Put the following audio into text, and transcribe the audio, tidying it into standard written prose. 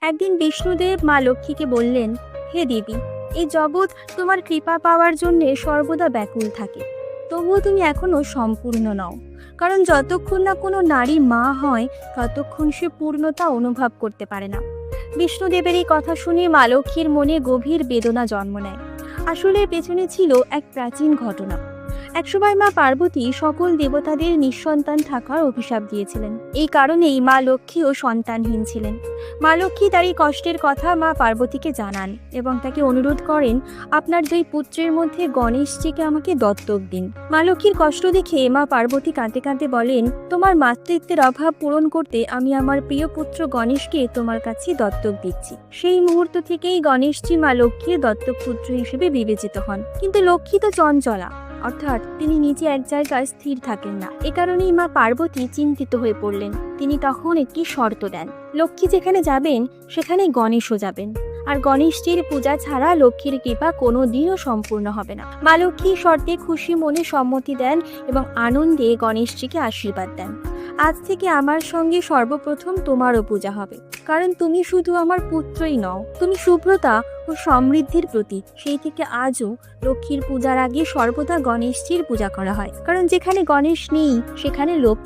একদিন বিষ্ণুদেব মা লক্ষ্মীকে বললেন, হে দেবী, এই জগৎ তোমার কৃপা পাওয়ার জন্য সর্বদা ব্যাকুল থাকে, তবুও তুমি এখনো সম্পূর্ণ নও। কারণ যতক্ষণ না কোনো নারী মা হয় ততক্ষণ সে পূর্ণতা অনুভব করতে পারে না। বিষ্ণুদেবের এই কথা শুনে মা লক্ষ্মীর মনে গভীর বেদনা জন্ম নেয়। আসলে পেছনে ছিল এক প্রাচীন ঘটনা। একসময় মা পার্বতী সকল দেবতাদের নিঃসন্তান থাকার অভিশাপ দিয়েছিলেন। এই কারণেই মা লক্ষ্মীও সন্তানহীন ছিলেন। মা লক্ষ্মী তার এই কষ্টের কথা মা পার্বতীকে জানান এবং তাকে অনুরোধ করেন, আপনার 2 পুত্রের মধ্যে গণেশজিকে আমাকে দত্তক দিন। মা লক্ষ্মীর কষ্ট দেখে মা পার্বতী কাঁদতে কাঁদতে বলেন, তোমার মাতৃত্বের অভাব পূরণ করতে আমি আমার প্রিয় পুত্র গণেশকে তোমার কাছে দত্তক দিচ্ছি। সেই মুহূর্ত থেকেই গণেশজি মা লক্ষ্মীর দত্তক পুত্র হিসেবে বিবেচিত হন। কিন্তু লক্ষ্মী তো চঞ্চলা, অর্থাৎ তিনি নিজে এক জায়গায় স্থির থাকেন না। এ কারণেই মা পার্বতী চিন্তিত হয়ে পড়লেন। তিনি তখন একটি শর্ত দেন, লক্ষ্মী যেখানে যাবেন সেখানে গণেশও যাবেন, আর গণেশজির পূজা ছাড়া লক্ষ্মীর কৃপা কোনোদিনও সম্পূর্ণ হবে না। মা লক্ষ্মী শর্তে খুশি মনে সম্মতি দেন এবং আনন্দে গণেশজিকে আশীর্বাদ দেন, আজ থেকে আমার সঙ্গে সর্বপ্রথম তোমারও পূজা হবে, কারণ তুমি শুধু আমার পুত্রই নও, তুমি শুভ্রতা ও সমৃদ্ধির প্রতীক। সেই থেকে আজও লক্ষ্মীর পূজার আগে সর্বদা গণেশজির পূজা করা হয়, কারণ যেখানে গণেশ নেই সেখানে লক্ষ্মী